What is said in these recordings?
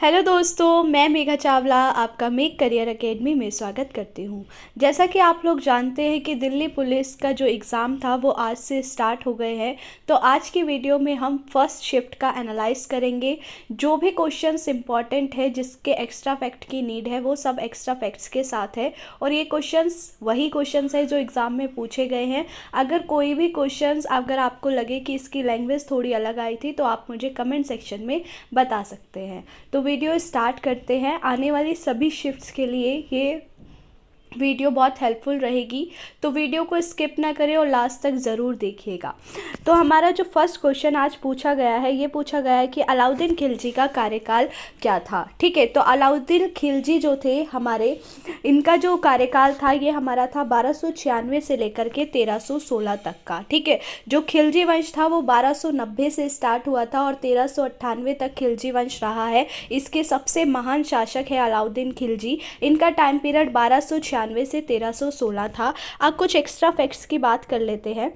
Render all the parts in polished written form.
Hello दोस्तों, मैं मेघा चावला आपका मेक करियर एकेडमी में स्वागत करती हूँ। जैसा कि आप लोग जानते हैं कि दिल्ली पुलिस का जो एग्ज़ाम था वो आज से स्टार्ट हो गए हैं। तो आज की वीडियो में हम फर्स्ट शिफ्ट का एनालाइज करेंगे। जो भी क्वेश्चंस इंपॉर्टेंट है, जिसके एक्स्ट्रा फैक्ट की नीड है, वो सब एक्स्ट्रा फैक्ट्स के साथ है। और ये क्वेश्चंस वही क्वेश्चंस है जो एग्ज़ाम में पूछे गए हैं। अगर कोई भी क्वेश्चंस अगर आपको लगे कि इसकी लैंग्वेज थोड़ी अलग आई थी तो आप मुझे कमेंट सेक्शन में बता सकते हैं। तो वीडियो स्टार्ट करते हैं। आने वाली सभी शिफ्ट्स के लिए ये वीडियो बहुत हेल्पफुल रहेगी, तो वीडियो को स्किप ना करें और लास्ट तक ज़रूर देखिएगा। तो हमारा जो फर्स्ट क्वेश्चन आज पूछा गया है, ये पूछा गया है कि अलाउद्दीन खिलजी का कार्यकाल क्या था। ठीक है, तो अलाउद्दीन खिलजी जो थे हमारे, इनका जो कार्यकाल था ये हमारा था 1296 से लेकर के 1316 तक का। ठीक है, जो खिलजी वंश था वो 1290 से स्टार्ट हुआ था और 1398 तक खिलजी वंश रहा है। इसके सबसे महान शासक है अलाउद्दीन खिलजी। इनका टाइम पीरियड 1296 से 1316 था। अब कुछ एक्स्ट्रा फैक्ट्स की बात कर लेते हैं।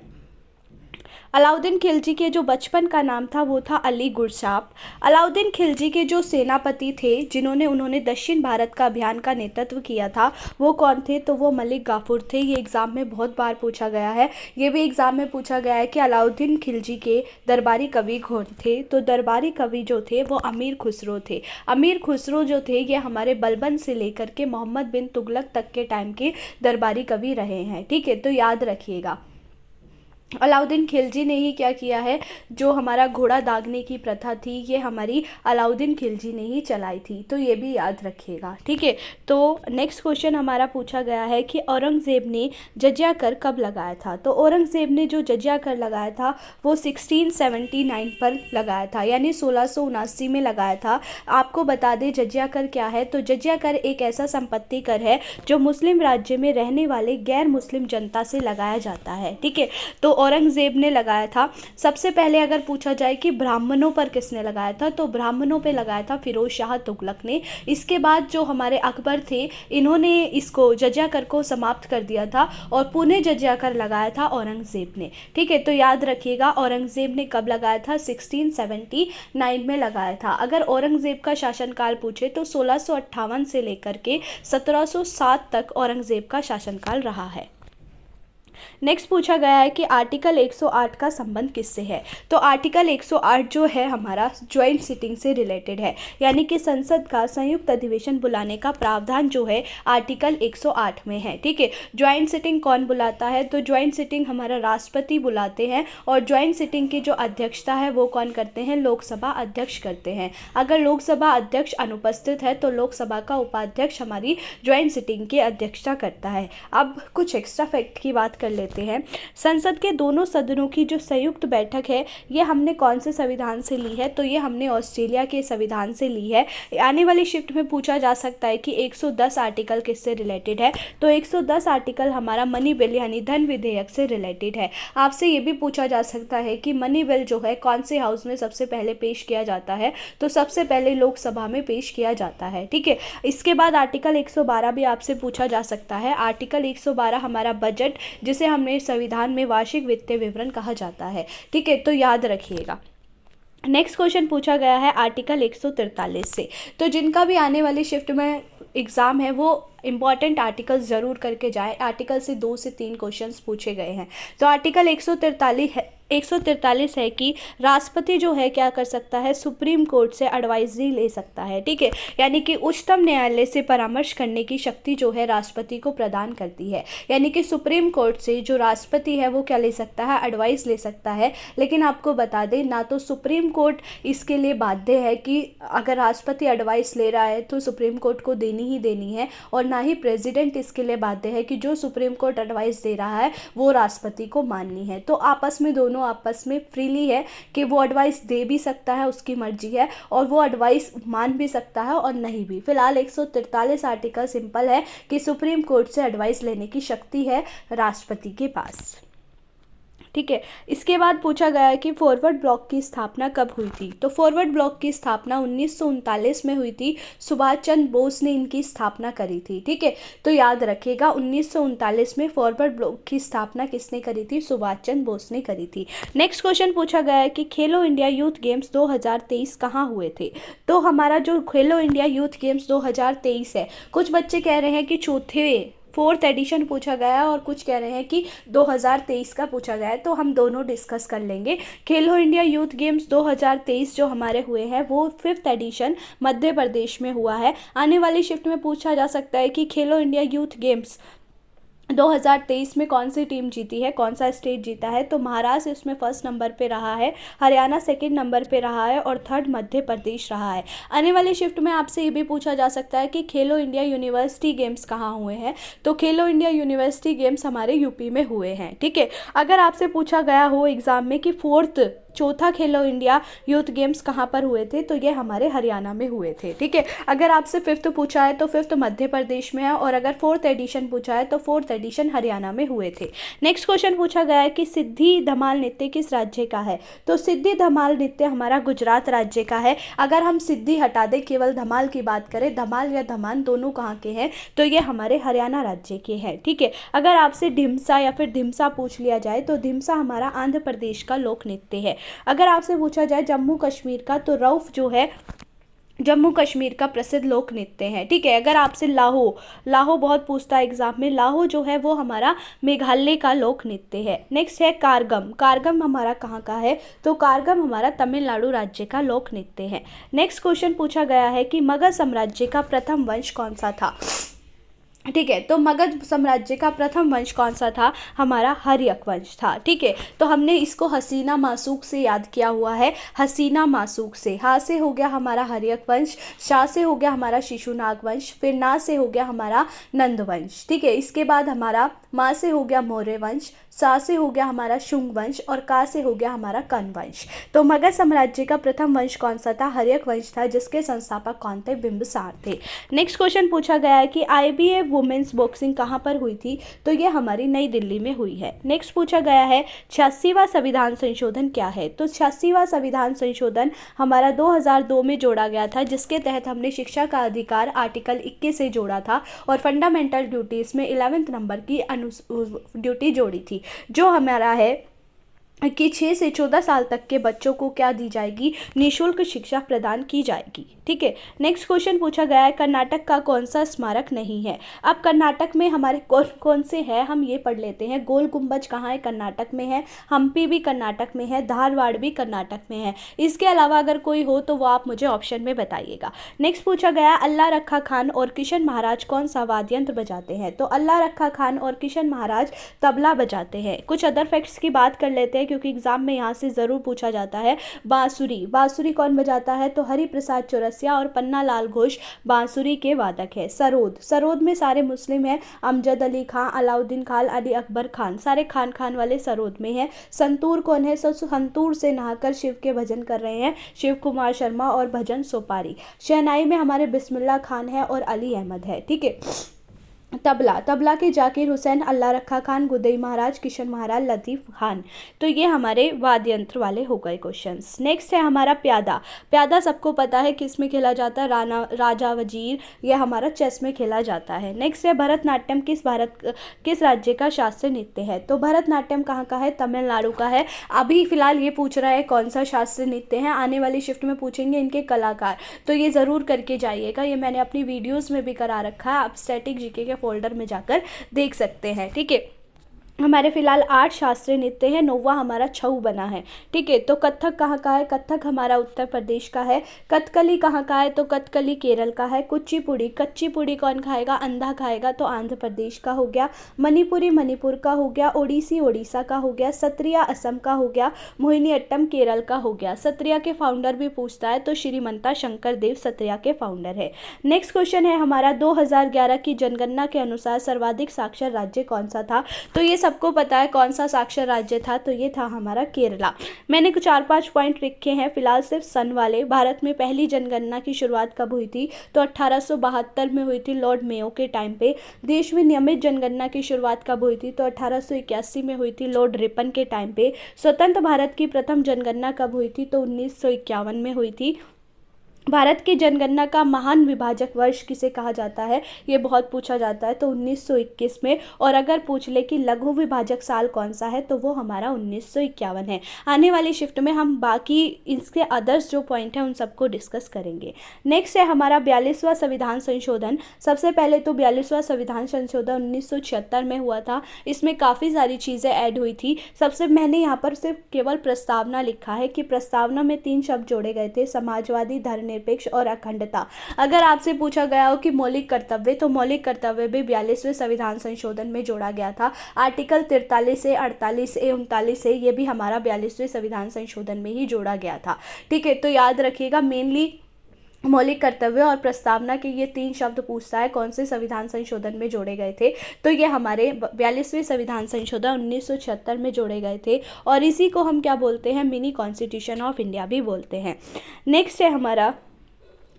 अलाउद्दीन खिलजी के जो बचपन का नाम था वो था अली गुरसाप। अलाउद्दीन खिलजी के जो सेनापति थे उन्होंने दक्षिण भारत का अभियान का नेतृत्व किया था, वो कौन थे? तो वो मलिक गाफूर थे। ये एग्ज़ाम में बहुत बार पूछा गया है। ये भी एग्ज़ाम में पूछा गया है कि अलाउद्दीन खिलजी के दरबारी कवि कौन थे। तो दरबारी कवि जो थे वो अमीर खुसरो थे। अमीर खुसरो जो थे ये हमारे बलबन से लेकर के मोहम्मद बिन तुगलक तक के टाइम के दरबारी कवि रहे हैं। ठीक है, तो याद रखिएगा अलाउद्दीन खिलजी ने ही क्या किया है, जो हमारा घोड़ा दागने की प्रथा थी ये हमारी अलाउद्दीन खिलजी ने ही चलाई थी। तो ये भी याद रखिएगा। ठीक है, तो नेक्स्ट क्वेश्चन हमारा पूछा गया है कि औरंगज़ेब ने जजिया कर कब लगाया था। तो औरंगज़ेब ने जो जजिया कर लगाया था वो 1679 पर लगाया था, यानी 1679 में लगाया था। आपको बता दें जजिया कर क्या है। तो जजिया कर एक ऐसा संपत्ति कर है जो मुस्लिम राज्य में रहने वाले गैर मुस्लिम जनता से लगाया जाता है। ठीक है, तो औरंगज़ेब ने लगाया था। सबसे पहले अगर पूछा जाए कि ब्राह्मणों पर किसने लगाया था, तो ब्राह्मणों पे लगाया था फिरोज शाह तुगलक ने। इसके बाद जो हमारे अकबर थे, इन्होंने इसको जजिया कर को समाप्त कर दिया था और पुनः जजिया कर लगाया था औरंगज़ेब ने। ठीक है, तो याद रखिएगा औरंगज़ेब ने कब लगाया था, 1679 में लगाया था। अगर औरंगज़ेब का शासनकाल पूछे तो 1658 से लेकर के 1707 तक औरंगज़ेब का शासनकाल रहा है। नेक्स्ट पूछा गया है कि आर्टिकल 108 का संबंध किससे है। तो आर्टिकल 108 जो है हमारा ज्वाइंट सिटिंग से रिलेटेड है, यानी कि संसद का संयुक्त अधिवेशन बुलाने का प्रावधान जो है आर्टिकल 108 में है। ठीक है, ज्वाइंट सिटिंग कौन बुलाता है? तो ज्वाइंट सिटिंग हमारा राष्ट्रपति बुलाते हैं और ज्वाइंट सिटिंग की जो अध्यक्षता है वो कौन करते हैं? लोकसभा अध्यक्ष करते हैं। अगर लोकसभा अध्यक्ष अनुपस्थित है तो लोकसभा का उपाध्यक्ष हमारी ज्वाइंट सिटिंग की अध्यक्षता करता है। अब कुछ एक्स्ट्रा फैक्ट की बात कर लेते हैं। संसद के दोनों सदनों की जो संयुक्त बैठक है ये हमने कौन से संविधान से ली है? तो ये हमने ऑस्ट्रेलिया के संविधान से ली है। आने वाली शिफ्ट में पूछा जा सकता है कि 110 आर्टिकल किससे रिलेटेड है। तो 110 आर्टिकल हमारा मनी बिल यानी धन विधेयक से रिलेटेड है। आपसे ये भी पूछा जा सकता है कि मनी बिल जो है कौन से हाउस में सबसे पहले पेश किया जाता है। तो सबसे पहले लोकसभा में पेश किया जाता है। ठीक है, इसके बाद आर्टिकल 112 भी आपसे पूछा जा सकता है। आर्टिकल 112 हमारा बजट, जिसे हमने संविधान में वार्षिक वित्तीय विवरण कहा जाता है। ठीक है, तो याद रखिएगा। नेक्स्ट क्वेश्चन पूछा गया है आर्टिकल 143 से। तो जिनका भी आने वाली शिफ्ट में एग्ज़ाम है वो इंपॉर्टेंट आर्टिकल ज़रूर करके जाए। आर्टिकल से 2 से 3 क्वेश्चंस पूछे गए हैं। तो आर्टिकल 143 है कि राष्ट्रपति जो है क्या कर सकता है, सुप्रीम कोर्ट से एडवाइजरी ले सकता है। ठीक है, यानी कि उच्चतम न्यायालय से परामर्श करने की शक्ति जो है राष्ट्रपति को प्रदान करती है। यानी कि सुप्रीम कोर्ट से जो राष्ट्रपति है वो क्या ले सकता है, एडवाइस ले सकता है। लेकिन आपको बता दें ना तो सुप्रीम कोर्ट इसके लिए बाध्य है कि अगर राष्ट्रपति एडवाइस ले रहा है तो सुप्रीम कोर्ट को देनी ही देनी है, और ना ही प्रेसिडेंट इसके लिए बाध्य है कि जो सुप्रीम कोर्ट एडवाइस दे रहा है वो राष्ट्रपति को माननी है। तो दोनों आपस में फ्रीली है कि वो एडवाइस दे भी सकता है, उसकी मर्जी है, और वो एडवाइस मान भी सकता है और नहीं भी। फिलहाल 143 आर्टिकल सिंपल है कि सुप्रीम कोर्ट से एडवाइस लेने की शक्ति है राष्ट्रपति के पास। ठीक है। इसके बाद पूछा गया है कि फॉरवर्ड ब्लॉक की स्थापना कब हुई थी। तो फॉरवर्ड ब्लॉक की स्थापना 1939 में हुई थी। सुभाष चंद्र बोस ने इनकी स्थापना करी थी। ठीक है, तो याद रखिएगा 1939 में फॉरवर्ड ब्लॉक की स्थापना किसने करी थी? सुभाष चंद्र बोस ने करी थी। नेक्स्ट क्वेश्चन पूछा गया है कि खेलो इंडिया यूथ गेम्स 2023 कहाँ हुए थे। तो हमारा जो खेलो इंडिया यूथ गेम्स 2023 है, कुछ बच्चे कह रहे हैं कि फोर्थ एडिशन पूछा गया है और कुछ कह रहे हैं कि 2023 का पूछा गया है, तो हम दोनों डिस्कस कर लेंगे। खेलो इंडिया यूथ गेम्स 2023 जो हमारे हुए हैं वो 5th एडिशन मध्य प्रदेश में हुआ है। आने वाली शिफ्ट में पूछा जा सकता है कि खेलो इंडिया यूथ गेम्स 2023 में कौन सी टीम जीती है, कौन सा स्टेट जीता है। तो महाराष्ट्र इसमें फर्स्ट नंबर पे रहा है, हरियाणा सेकंड नंबर पे रहा है और थर्ड मध्य प्रदेश रहा है। आने वाली शिफ्ट में आपसे ये भी पूछा जा सकता है कि खेलो इंडिया यूनिवर्सिटी गेम्स कहाँ हुए हैं। तो खेलो इंडिया यूनिवर्सिटी गेम्स हमारे यूपी में हुए हैं। ठीक है, अगर आपसे पूछा गया हो एग्जाम में कि चौथा खेलो इंडिया यूथ गेम्स कहाँ पर हुए थे, तो ये हमारे हरियाणा में हुए थे। ठीक है, अगर आपसे 5th पूछा है तो 5th मध्य प्रदेश में है और अगर 4th एडिशन पूछा है तो 4th एडिशन हरियाणा में हुए थे। नेक्स्ट क्वेश्चन पूछा गया है कि सिद्धि धमाल नृत्य किस राज्य का है। तो सिद्धि धमाल नृत्य हमारा गुजरात राज्य का है। अगर हम सिद्धि हटा दें, केवल धमाल की बात करें, धमाल या धमान दोनों कहाँ के हैं, तो ये हमारे हरियाणा राज्य के हैं। ठीक है, अगर आपसे ढिमसा या फिर ढिमसा पूछ लिया जाए तो ढिमसा हमारा आंध्र प्रदेश का लोक नृत्य है। अगर आपसे पूछा जाए जम्मू कश्मीर का, तो रऊफ जो है जम्मू कश्मीर का प्रसिद्ध लोक नृत्य है। ठीक है, अगर आपसे लाहो बहुत पूछता है एग्जाम में, लाहो जो है वो हमारा मेघालय का लोक नृत्य है। नेक्स्ट है कारगम हमारा कहाँ का है। तो कारगम हमारा तमिलनाडु राज्य का लोक नृत्य है। नेक्स्ट क्वेश्चन पूछा गया है कि मगध साम्राज्य का प्रथम वंश कौन सा था। ठीक है, तो मगध साम्राज्य का प्रथम वंश कौन सा था, हमारा हर्यक वंश था। ठीक है, तो हमने इसको हसीना मासूक से याद किया हुआ है, हसीना मासूक से। हा से हो गया हमारा हर्यक वंश, शा से हो गया हमारा शिशुनाग वंश, फिर ना से हो गया हमारा नंद वंश। ठीक है, इसके बाद हमारा मा से हो गया मौर्य वंश, सा से हो गया हमारा शुंग वंश और का से हो गया हमारा कर्ण वंश। तो मगध साम्राज्य का प्रथम वंश कौन सा था, हर्यक वंश था, जिसके संस्थापक कौन थे, बिंबिसार थे। नेक्स्ट क्वेश्चन पूछा गया है कि IBF वुमेन्स बॉक्सिंग कहाँ पर हुई थी। तो ये हमारी नई दिल्ली में हुई है। नेक्स्ट पूछा गया है 86वां संविधान संशोधन क्या है। तो 86वां संविधान संशोधन हमारा 2002 में जोड़ा गया था, जिसके तहत हमने शिक्षा का अधिकार आर्टिकल 21 से जोड़ा था और फंडामेंटल ड्यूटीज में 11th नंबर की ड्यूटी जोड़ी थी, जो हमारा है कि 6 से 14 साल तक के बच्चों को क्या दी जाएगी, निःशुल्क शिक्षा प्रदान की जाएगी। ठीक है, नेक्स्ट क्वेश्चन पूछा गया है कर्नाटक का कौन सा स्मारक नहीं है। अब कर्नाटक में हमारे कौन कौन से हैं, हम ये पढ़ लेते हैं। गोल गुंबज कहाँ है, कर्नाटक में है। हम्पी भी कर्नाटक में है, धारवाड़ भी कर्नाटक में है। इसके अलावा अगर कोई हो तो वो आप मुझे ऑप्शन में बताइएगा। नेक्स्ट पूछा गया अल्लाह रखा खान और किशन महाराज कौन सा वाद्य यंत्र बजाते हैं। तो अल्लाह रखा खान और किशन महाराज तबला बजाते हैं। कुछ अदर फैक्ट्स की बात कर लेते हैं क्योंकि एग्जाम में यहाँ से ज़रूर पूछा जाता है। बांसुरी कौन बजाता है। तो हरि प्रसाद चौरसिया और पन्ना लाल घोष बांसुरी के वादक है। सरोद में सारे मुस्लिम हैं, अमजद अली खां, अलाउद्दीन खान, अली अकबर खान, सारे खान वाले सरोद में हैं। संतूर कौन है। संतूर से नहाकर शिव के भजन कर रहे हैं शिव कुमार शर्मा और भजन सोपारी। शहनाई में हमारे बिस्मिल्लाह खान है और अली अहमद है। ठीक है, तबला के जाकिर हुसैन, अल्लाह रखा खान, गुदई महाराज, किशन महाराज, लतीफ़ खान। तो ये हमारे वाद्य यंत्र वाले हो गए क्वेश्चंस। नेक्स्ट है हमारा प्यादा सबको पता है किस में खेला जाता है, राजा वजीर, यह हमारा चेस में खेला जाता है। नेक्स्ट है भरतनाट्यम किस राज्य का शास्त्रीय नृत्य है। तो भरतनाट्यम कहाँ का है, तमिलनाडु का है। अभी फिलहाल ये पूछ रहा है कौन सा शास्त्रीय नृत्य है, आने वाली शिफ्ट में पूछेंगे इनके कलाकार, तो ये ज़रूर करके जाइएगा। ये मैंने अपनी वीडियोज़ में भी करा रखा है, आप स्टैटिक जीके के फोल्डर में जाकर देख सकते हैं। ठीक है, हमारे फिलहाल 8 शास्त्रीय नृत्य है, 9वां हमारा छऊ बना है। ठीक है, तो कथक कहाँ का है, कथक हमारा उत्तर प्रदेश का है। कथकली कहाँ का है, तो कथकली केरल का है। कच्चीपुड़ी कौन खाएगा, अंधा खाएगा, तो आंध्र प्रदेश का हो गया। मणिपुरी मणिपुर का हो गया। ओडिसी ओडिशा का हो गया। सत्रिया असम का हो गया। मोहिनीअट्टम केरल का हो गया। सत्रिया के फाउंडर भी पूछता है, तो श्रीमंता शंकर देव सत्रिया के फाउंडर है। नेक्स्ट क्वेश्चन है हमारा 2011 की जनगणना के अनुसार सर्वाधिक साक्षर राज्य कौन सा था। तो ये सबको पता है कौन सा साक्षर राज्य था, तो ये था हमारा केरला। मैंने कुछ 4-5 पॉइंट लिखे हैं फिलहाल सिर्फ सन वाले। भारत में पहली जनगणना की शुरुआत कब हुई थी, तो 1872 में हुई थी लॉर्ड मेयो के टाइम पे। देश में नियमित जनगणना की शुरुआत कब हुई थी, तो 1881 में हुई थी लॉर्ड रिपन के टाइम पे। स्वतंत्र भारत की प्रथम जनगणना कब हुई थी, तो 1951 में हुई थी। भारत की जनगणना का महान विभाजक वर्ष किसे कहा जाता है, ये बहुत पूछा जाता है, तो 1921 में। और अगर पूछ ले कि लघु विभाजक साल कौन सा है, तो वो हमारा 1951 है। आने वाली शिफ्ट में हम बाकी इसके अदर्स जो पॉइंट हैं उन सबको डिस्कस करेंगे। नेक्स्ट है हमारा 42वां संविधान संशोधन। सबसे पहले तो 42वां संविधान संशोधन 1976 में हुआ था। इसमें काफ़ी सारी चीज़ें ऐड हुई थी। सबसे मैंने यहाँ पर सिर्फ केवल प्रस्तावना लिखा है कि प्रस्तावना में 3 शब्द जोड़े गए थे, समाजवादी, धर्मनिरपेक्ष और अखंडता। अगर आपसे पूछा गया हो कि मौलिक कर्तव्य, तो मौलिक कर्तव्य भी 42वें संविधान संशोधन में जोड़ा गया था। आर्टिकल 43 से 48 से 39 से ये भी हमारा 42वें संविधान संशोधन में ही जोड़ा गया था। ठीक है, तो याद रखिएगा मेनली मौलिक कर्तव्य और प्रस्तावना के ये 3 शब्द पूछता है कौन से संविधान संशोधन में जोड़े गए थे, तो ये हमारे 42वें संविधान संशोधन 1976 में जोड़े गए थे। और इसी को हम क्या बोलते हैं, मिनी कॉन्स्टिट्यूशन ऑफ इंडिया भी बोलते हैं। नेक्स्ट है हमारा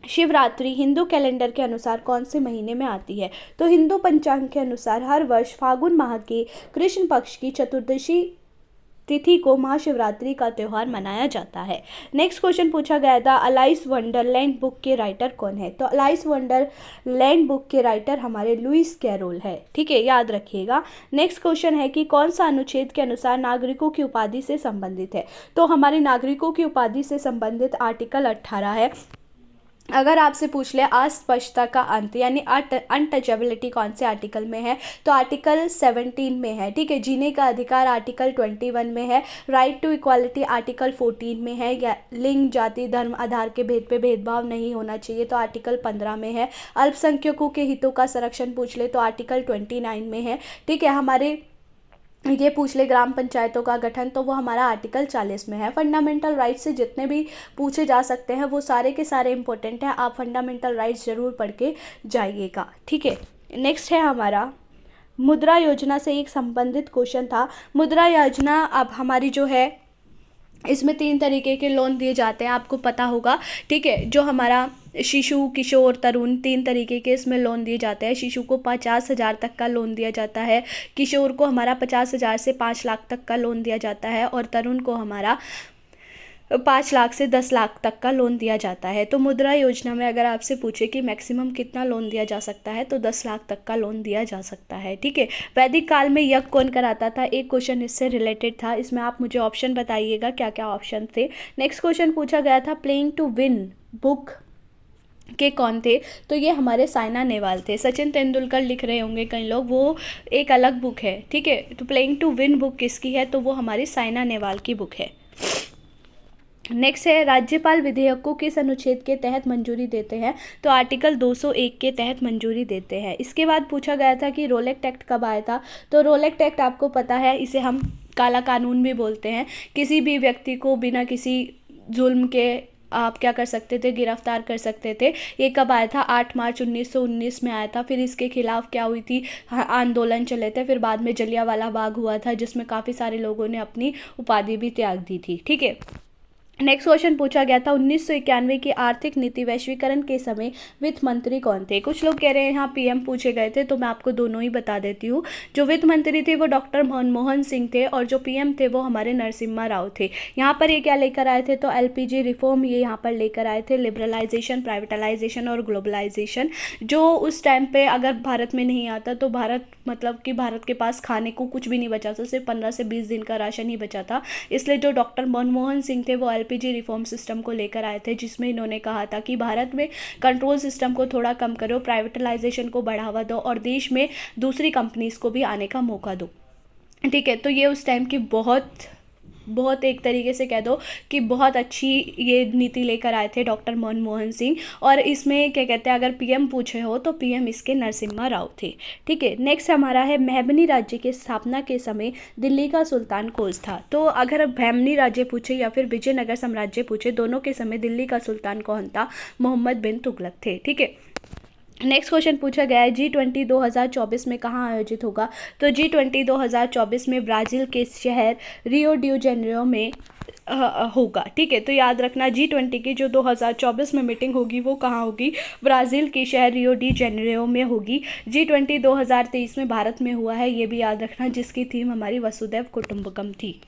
शिवरात्रि हिंदू कैलेंडर के अनुसार कौन से महीने में आती है, तो हिंदू पंचांग के अनुसार हर वर्ष फागुन माह के कृष्ण पक्ष की चतुर्दशी तिथि को महाशिवरात्रि का त्यौहार मनाया जाता है। नेक्स्ट क्वेश्चन पूछा गया था अलाइस वंडरलैंड बुक के राइटर कौन है, तो अलाइस वंडरलैंड बुक के राइटर हमारे लुइस कैरोल है। ठीक है, याद रखिएगा। नेक्स्ट क्वेश्चन है कि कौन सा अनुच्छेद के अनुसार नागरिकों की उपाधि से संबंधित है, तो हमारे नागरिकों की उपाधि से संबंधित आर्टिकल 18 है। अगर आपसे पूछ ले अस्पष्टता का अंत यानी अनटचेबिलिटी कौन से आर्टिकल में है, तो आर्टिकल 17 में है। ठीक है, जीने का अधिकार आर्टिकल 21 में है। राइट टू इक्वालिटी आर्टिकल 14 में है। या लिंग, जाति, धर्म आधार के भेद पे भेदभाव नहीं होना चाहिए, तो आर्टिकल 15 में है। अल्पसंख्यकों के हितों का संरक्षण पूछ ले तो आर्टिकल 29 में है। ठीक है, हमारे ये पूछ ले ग्राम पंचायतों का गठन, तो वो हमारा आर्टिकल 40 में है। फंडामेंटल राइट्स से जितने भी पूछे जा सकते हैं वो सारे के सारे इंपॉर्टेंट हैं, आप फंडामेंटल राइट्स ज़रूर पढ़ के जाइएगा। ठीक है, नेक्स्ट है हमारा मुद्रा योजना से एक संबंधित क्वेश्चन था। मुद्रा योजना अब हमारी जो है इसमें 3 तरीके के लोन दिए जाते हैं, आपको पता होगा। ठीक है, जो हमारा शिशु, किशोर, तरुण 3 तरीके के इसमें लोन दिए जाते हैं। शिशु को 50,000 तक का लोन दिया जाता है, किशोर को हमारा 50,000 से 5 लाख तक का लोन दिया जाता है और तरुण को हमारा 5 लाख से 10 लाख तक का लोन दिया जाता है। तो मुद्रा योजना में अगर आपसे पूछे कि मैक्सिमम कितना लोन दिया जा सकता है, तो 10 लाख तक का लोन दिया जा सकता है। ठीक है, वैदिक काल में यज्ञ कौन कराता था, एक क्वेश्चन इससे रिलेटेड था। इसमें आप मुझे ऑप्शन बताइएगा क्या क्या ऑप्शन थे। नेक्स्ट क्वेश्चन पूछा गया था प्लेइंग टू विन बुक के कौन थे, तो ये हमारे साइना नेहवाल थे। सचिन तेंदुलकर लिख रहे होंगे कई लोग, वो एक अलग बुक है। ठीक है, तो प्लेइंग टू विन बुक किसकी है, तो वो हमारी साइना नेहवाल की बुक है। नेक्स्ट है राज्यपाल विधेयकों किस अनुच्छेद के तहत मंजूरी देते हैं, तो आर्टिकल 201 के तहत मंजूरी देते हैं। इसके बाद पूछा गया था कि रोल एक्ट कब आया था, तो रोल एक्ट आपको पता है, इसे हम काला कानून भी बोलते हैं। किसी भी व्यक्ति को बिना किसी जुल्म के आप क्या कर सकते थे, गिरफ्तार कर सकते थे। ये कब आया था, 8 मार्च 1919 में आया था। फिर इसके खिलाफ क्या हुई थी, आंदोलन चले थे। फिर बाद में जलियांवाला बाग हुआ था, जिसमें काफ़ी सारे लोगों ने अपनी उपाधि भी त्याग दी थी। ठीक है, नेक्स्ट क्वेश्चन पूछा गया था 1991 की आर्थिक नीति वैश्वीकरण के समय वित्त मंत्री कौन थे। कुछ लोग कह रहे हैं यहाँ पीएम पूछे गए थे, तो मैं आपको दोनों ही बता देती हूँ। जो वित्त मंत्री थे वो डॉक्टर मनमोहन सिंह थे और जो पीएम थे वो हमारे नरसिम्हा राव थे। यहाँ पर ये क्या लेकर आए थे, तो एलपीजी रिफॉर्म ये यहाँ पर लेकर आए थे। लिबरलाइजेशन, प्राइवेटाइजेशन और ग्लोबलाइजेशन, जो उस टाइम पे अगर भारत में नहीं आता तो भारत मतलब कि भारत के पास खाने को कुछ भी नहीं बचा था, सिर्फ 15 से 20 दिन का राशन ही बचा था। इसलिए जो डॉक्टर मनमोहन सिंह थे वो एलपीजी रिफॉर्म सिस्टम को लेकर आए थे, जिसमें इन्होंने कहा था कि भारत में कंट्रोल सिस्टम को थोड़ा कम करो, प्राइवेटाइजेशन को बढ़ावा दो और देश में दूसरी कंपनीज को भी आने का मौका दो। ठीक है, तो ये उस टाइम की बहुत एक तरीके से कह दो कि बहुत अच्छी ये नीति लेकर आए थे डॉक्टर मनमोहन सिंह। और इसमें क्या कहते हैं, अगर पीएम पूछे हो तो पीएम इसके नरसिम्हा राव थे। ठीक है, नेक्स्ट हमारा है मेहमनी राज्य की स्थापना के समय दिल्ली का सुल्तान कौन था। तो अगर मेहमनी राज्य पूछे या फिर विजयनगर साम्राज्य पूछे, दोनों के समय दिल्ली का सुल्तान कौन था, मोहम्मद बिन तुगलक थे। ठीक है, नेक्स्ट क्वेश्चन पूछा गया है G20 2024 में कहाँ आयोजित होगा। तो G20 2024 में ब्राज़ील के शहर रियो डी जेनेरियो में होगा। ठीक है, तो याद रखना G20 की जो 2024 में मीटिंग होगी वो कहाँ होगी, ब्राज़ील की शहर रियो डी जेनेरियो में होगी। G20 2023 में भारत में हुआ है, ये भी याद रखना, जिसकी थीम हमारी वसुधैव कुटुंबकम थी।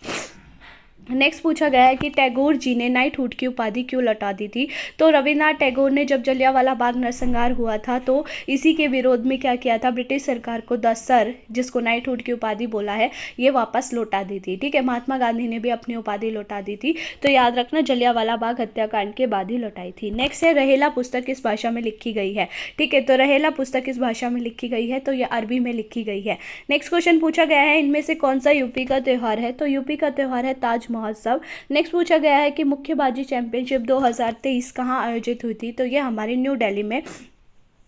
नेक्स्ट पूछा गया है कि टैगोर जी ने नाइटहुड की उपाधि क्यों लौटा दी थी। तो रविन्द्रनाथ टैगोर ने जब जलियांवाला बाग नरसंहार हुआ था तो इसी के विरोध में क्या किया था, ब्रिटिश सरकार को द सर, जिसको नाइटहुड की उपाधि बोला है, ये वापस लौटा दी थी। ठीक है, महात्मा गांधी ने भी अपनी उपाधि लौटा दी थी, तो याद रखना जलियांवाला बाग हत्याकांड के बाद ही लौटाई थी। नेक्स्ट है रहेला पुस्तक किस भाषा में लिखी गई है। ठीक है, तो रहेला पुस्तक किस भाषा में लिखी गई है, तो ये अरबी में लिखी गई है। नेक्स्ट क्वेश्चन पूछा गया है इनमें से कौन सा यूपी का त्यौहार है। तो यूपी का त्यौहार है ताज महोत्सव। नेक्स्ट पूछा गया है कि मुक्केबाजी चैंपियनशिप 2023 कहाँ आयोजित हुई थी। तो ये हमारी न्यू दिल्ली में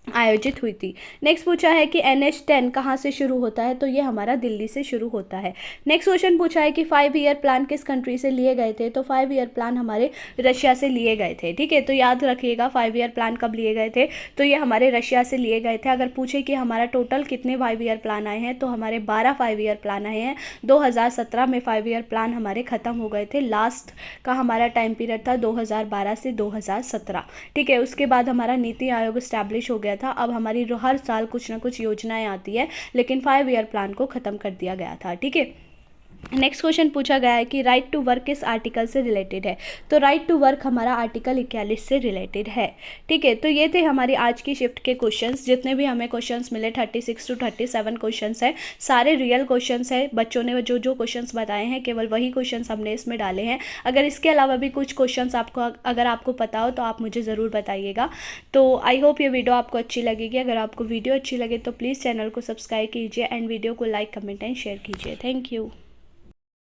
आयोजित हुई थी। नेक्स्ट पूछा है कि NH10 कहाँ से शुरू होता है। तो ये हमारा दिल्ली से शुरू होता है। नेक्स्ट क्वेश्चन पूछा है कि 5 ईयर प्लान किस कंट्री से लिए गए थे। तो 5 ईयर प्लान हमारे रशिया से लिए गए थे। ठीक है, तो याद रखिएगा 5 ईयर प्लान कब लिए गए थे, तो ये हमारे रशिया से लिए गए थे। अगर पूछे कि हमारा टोटल कितने 5 ईयर प्लान आए हैं, तो हमारे 12 5 ईयर प्लान आए हैं। 2017 में 5 ईयर प्लान हमारे ख़त्म हो गए थे। लास्ट का हमारा टाइम पीरियड था 2012 से 2017। ठीक है, उसके बाद हमारा नीति आयोग इस्टेब्लिश हो गया था। अब हमारी हर साल कुछ ना कुछ योजनाएं आती है, लेकिन 5 ईयर प्लान को ख़त्म कर दिया गया था। ठीक है, नेक्स्ट क्वेश्चन पूछा गया है कि राइट टू वर्क किस आर्टिकल से रिलेटेड है। तो राइट टू वर्क हमारा आर्टिकल 41 से रिलेटेड है। ठीक है, तो ये थे हमारी आज की शिफ्ट के क्वेश्चंस। जितने भी हमें क्वेश्चंस मिले 36 to 37 क्वेश्चंस हैं, सारे रियल क्वेश्चंस हैं। बच्चों ने जो जो क्वेश्चंस बताए हैं केवल वही क्वेश्चंस हमने इसमें डाले हैं। अगर इसके अलावा भी कुछ क्वेश्चंस अगर आपको पता हो तो आप मुझे ज़रूर बताइएगा। तो आई होप ये वीडियो आपको अच्छी लगेगी। अगर आपको वीडियो अच्छी लगे तो प्लीज़ चैनल को सब्सक्राइब कीजिए एंड वीडियो को लाइक कमेंट एंड शेयर कीजिए। Thank you.